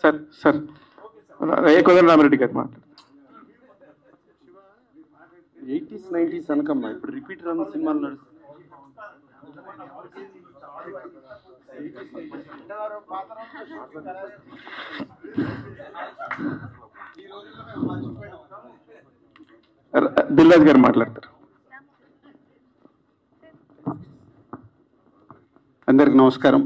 Sir sir Kodandaramireddy గారు మాట్లాడు. 80s 90s అనకమ్మా, ఇప్పుడు రిపీట్ రన్ సినిమాలు నడుస్తుంది. దిల్రాజు గారు మాట్లాడతారు. అందరికి నమస్కారం.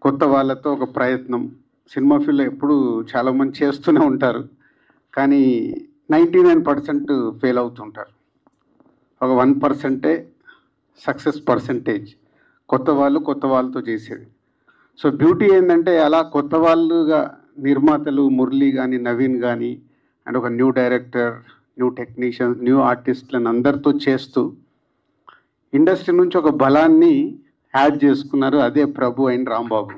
కొత్త వాళ్ళతో ఒక ప్రయత్నం సినిమా ఫీల్డ్లో ఎప్పుడు చాలామంది చేస్తూనే ఉంటారు, కానీ 99% ఫెయిల్ అవుతుంటారు. ఒక 1% సక్సెస్ పర్సంటేజ్ కొత్త వాళ్ళతో చేసేది. సో బ్యూటీ ఏంటంటే అలా కొత్త వాళ్ళుగా నిర్మాతలు మురళి కానీ నవీన్ కానీ అండ్ ఒక new director, new technicians, new ఆర్టిస్టులను అందరితో చేస్తూ ఇండస్ట్రీ నుంచి ఒక బలాన్ని యాడ్ చేసుకున్నారు. అదే ప్రభు అండ్ రాంబాబు.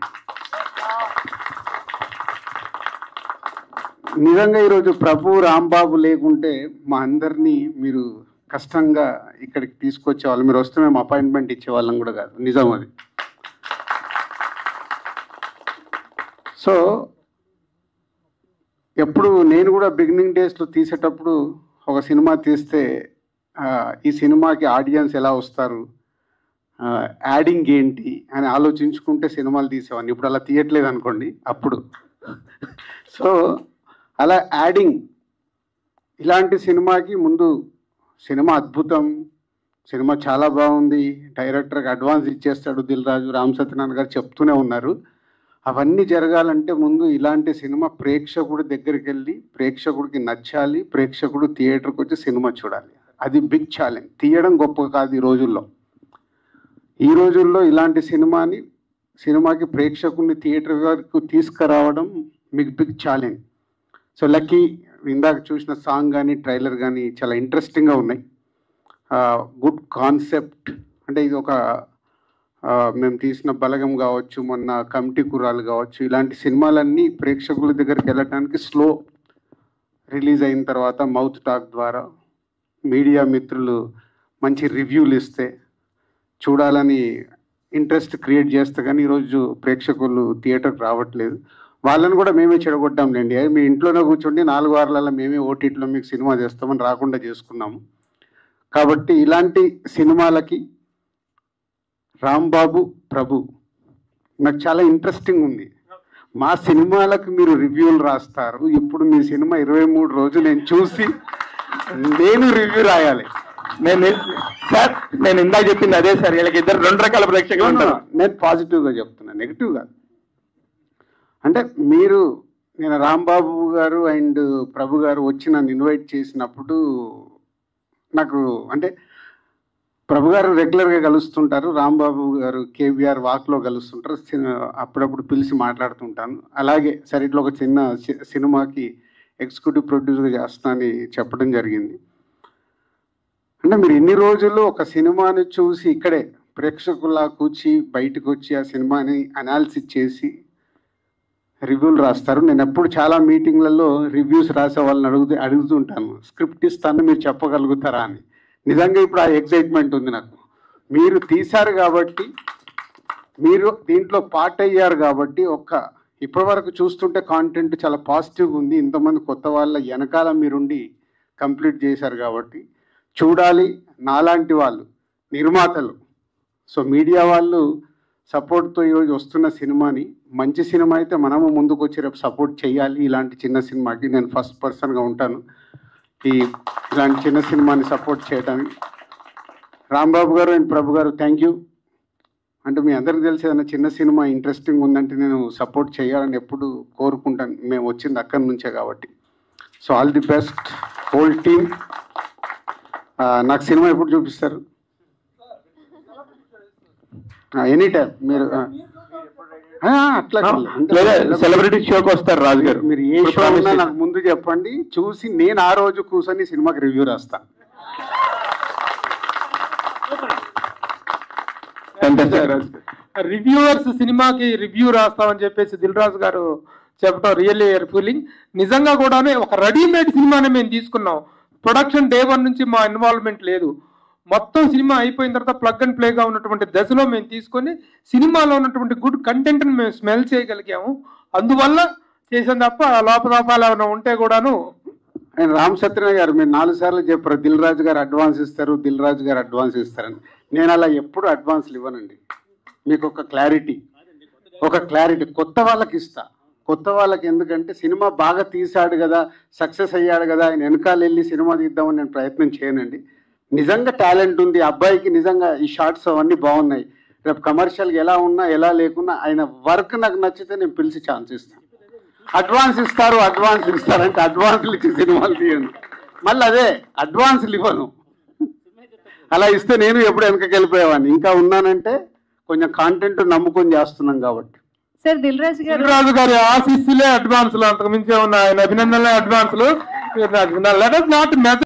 నిజంగా ఈరోజు ప్రభు రాంబాబు లేకుంటే మా అందరినీ మీరు కష్టంగా ఇక్కడికి తీసుకొచ్చేవాళ్ళు. మీరు వస్తే మేము అపాయింట్మెంట్ ఇచ్చేవాళ్ళం కూడా కాదు, నిజం అది. సో ఎప్పుడు నేను కూడా బిగినింగ్ డేస్లో తీసేటప్పుడు ఒక సినిమా తీస్తే ఈ సినిమాకి ఆడియన్స్ ఎలా వస్తారు, యాడింగ్ ఏంటి అని ఆలోచించుకుంటే సినిమాలు తీసేవాడిని. ఇప్పుడు అలా తీయట్లేదు అనుకోండి అప్పుడు. సో అలా యాడింగ్ ఇలాంటి సినిమాకి ముందు సినిమా అద్భుతం, సినిమా చాలా బాగుంది, డైరెక్టర్కి అడ్వాన్స్ ఇచ్చేస్తాడు దిల్ రాజు, రామ్ సత్యనారాయణ గారు చెప్తూనే ఉన్నారు. అవన్నీ జరగాలంటే ముందు ఇలాంటి సినిమా ప్రేక్షకుడి దగ్గరికి వెళ్ళి ప్రేక్షకుడికి నచ్చాలి, ప్రేక్షకుడు థియేటర్కి వచ్చి సినిమా చూడాలి. అది బిగ్ ఛాలెంజ్. తీయడం గొప్ప కాదు ఈ రోజుల్లో ఇలాంటి సినిమాకి ప్రేక్షకుడిని థియేటర్ వరకు తీసుకురావడం మీకు బిగ్ ఛాలెంజ్. సో లక్కీ ఇందాక చూసిన సాంగ్ కానీ ట్రైలర్ కానీ చాలా ఇంట్రెస్టింగ్గా ఉన్నాయి. Good concept. అంటే ఇది ఒక మేము తీసిన బలగం కావచ్చు, మొన్న కమిటీ కుర్రాలు కావచ్చు, ఇలాంటి సినిమాలన్నీ ప్రేక్షకుల దగ్గరికి వెళ్ళటానికి స్లో రిలీజ్ అయిన తర్వాత మౌత్ టాక్ ద్వారా మీడియా మిత్రులు మంచి రివ్యూలు ఇస్తే చూడాలని ఇంట్రెస్ట్ క్రియేట్ చేస్తే కానీ ఈరోజు ప్రేక్షకులు థియేటర్కి రావట్లేదు. వాళ్ళని కూడా మేమే చెడగొట్టాంలేండి. మీ ఇంట్లోనే కూర్చోండి 4 వారాలలో మేమే ఓటీటీలో మీకు సినిమా చేస్తామని రాకుండా చేసుకున్నాము. కాబట్టి ఇలాంటి సినిమాలకి రాంబాబు ప్రభు నాకు చాలా ఇంట్రెస్టింగ్ ఉంది. మా సినిమాలకు మీరు రివ్యూలు రాస్తారు. ఇప్పుడు మీ సినిమా 23 రోజులు నేను చూసి నేను రివ్యూ రాయాలి. నేను ఇందాక చెప్పింది అదే సార్. వీళ్ళకి ఇద్దరు 2 రకాల ప్రేక్షకులు ఉంటారు. నేను పాజిటివ్గా చెప్తున్నా, నెగిటివ్ కాదు. అంటే నేను రాంబాబు గారు అండ్ ప్రభు గారు వచ్చి నన్ను ఇన్వైట్ చేసినప్పుడు నాకు అంటే ప్రభు గారు రెగ్యులర్గా కలుస్తుంటారు, రాంబాబు గారు కేవీఆర్ వాక్లో కలుస్తుంటారు, అప్పుడప్పుడు పిలిచి మాట్లాడుతుంటాను. అలాగే సరే ఇట్లా ఒక చిన్న సినిమాకి ఎగ్జిక్యూటివ్ ప్రొడ్యూసర్గా చేస్తానని చెప్పడం జరిగింది. అంటే మీరు ఇన్ని రోజులు ఒక సినిమాని చూసి ఇక్కడే ప్రేక్షకుల్లా కూర్చి బయటకు వచ్చి ఆ సినిమాని అనాలిసిస్ చేసి రివ్యూలు రాస్తారు. నేను ఎప్పుడు చాలా మీటింగ్లలో రివ్యూస్ రాసే వాళ్ళని అడుగుతుంటాను, స్క్రిప్ట్ ఇస్తాను మీరు చెప్పగలుగుతారా అని. నిజంగా ఇప్పుడు ఆ ఎగ్జైట్మెంట్ ఉంది నాకు. మీరు తీశారు కాబట్టి, మీరు దీంట్లో పార్ట్ అయ్యారు కాబట్టి, ఇప్పటి వరకు చూస్తుంటే కాంటెంట్ చాలా పాజిటివ్గా ఉంది. ఇంతమంది కొత్త వాళ్ళ వెనకాల మీరుండి కంప్లీట్ చేశారు కాబట్టి చూడాలి. నాలాంటి వాళ్ళు నిర్మాతలు, సో మీడియా వాళ్ళు సపోర్ట్తో ఈరోజు వస్తున్న సినిమాని, మంచి సినిమా అయితే మనము ముందుకు వచ్చి రేపు సపోర్ట్ చేయాలి. ఇలాంటి చిన్న సినిమాకి నేను ఫస్ట్ పర్సన్గా ఉంటాను ఇలాంటి చిన్న సినిమాని సపోర్ట్ చేయడానికి. రాంబాబు గారు అండ్ ప్రభు గారు థ్యాంక్ యూ. అంటే మీ అందరికీ తెలిసి ఏదైనా చిన్న సినిమా ఇంట్రెస్టింగ్ ఉందంటే నేను సపోర్ట్ చేయాలని ఎప్పుడు కోరుకుంటాను. మేము వచ్చింది అక్కడి నుంచే కాబట్టి. So all the best whole team. నాకు సినిమా ఎప్పుడు చూపిస్తారు? ఎనీ టైం మీరు అట్లా సెలబ్రిటీ షోకి వస్తారు రాజు గారు. మీరు ఏ షో ఉన్నా నాకు ముందు చెప్పండి, చూసి నేను ఆ రోజు కూర్చొని సినిమాకి రివ్యూ రాస్తాను. రివ్యూవర్స్ సినిమాకి రివ్యూ రాస్తామని చెప్పేసి దిల్ రాజు గారు చెప్పడం రియల్లీ ఫీలింగ్. నిజంగా కూడా ఒక రెడీమేడ్ సినిమాని మేము తీసుకున్నాం. ప్రొడక్షన్ డే 1 నుంచి మా ఇన్వాల్వ్మెంట్ లేదు. మొత్తం సినిమా అయిపోయిన తర్వాత ప్లగ్ అండ్ ప్లేగా ఉన్నటువంటి దశలో మేము తీసుకొని సినిమాలో ఉన్నటువంటి గుడ్ కంటెంట్ని మేము స్మెల్ చేయగలిగాము. అందువల్ల చేసాం తప్ప లోపల ఏమైనా ఉంటే కూడాను. ఆయన రామ్ సత్యనారాయణ గారు మీరు 4 సార్లు చెప్పారు దిల్ రాజు గారు అడ్వాన్స్ ఇస్తారు, దిల్ రాజు గారు అడ్వాన్స్ ఇస్తారని. నేను అలా ఎప్పుడు అడ్వాన్స్లు ఇవ్వనండి. మీకు ఒక క్లారిటీ కొత్త వాళ్ళకి ఇస్తా. కొత్త వాళ్ళకి ఎందుకంటే సినిమా బాగా తీశాడు కదా, సక్సెస్ అయ్యాడు కదా, ఆయన వెనకాల వెళ్ళి సినిమా తీద్దామని నేను ప్రయత్నం చేయనండి. నిజంగా టాలెంట్ ఉంది అబ్బాయికి, నిజంగా ఈ షార్ట్స్ అవన్నీ బాగున్నాయి, రేపు కమర్షియల్గా ఎలా ఉన్నా ఎలా లేకున్నా ఆయన వర్క్ నాకు నచ్చితే నేను పిలిచి ఛాన్స్ ఇస్తాను. అడ్వాన్స్ ఇస్తారంటే అడ్వాన్స్లు ఇచ్చి సినిమాలు తీయండి. మళ్ళీ అదే అడ్వాన్స్లు ఇవ్వను. అలా ఇస్తే నేను ఎప్పుడు వెనకకి వెళ్ళిపోయేవాడిని. ఇంకా ఉన్నానంటే కొంచెం కాంటెంట్ నమ్ముకొని చేస్తున్నాం కాబట్టి. సార్ దిల్ రాజు గారి ఆశీస్సులే అడ్వాన్స్లు, అంతకు మించి ఉన్న ఆయన అభినందనలే అడ్వాన్స్లు. Let us not measure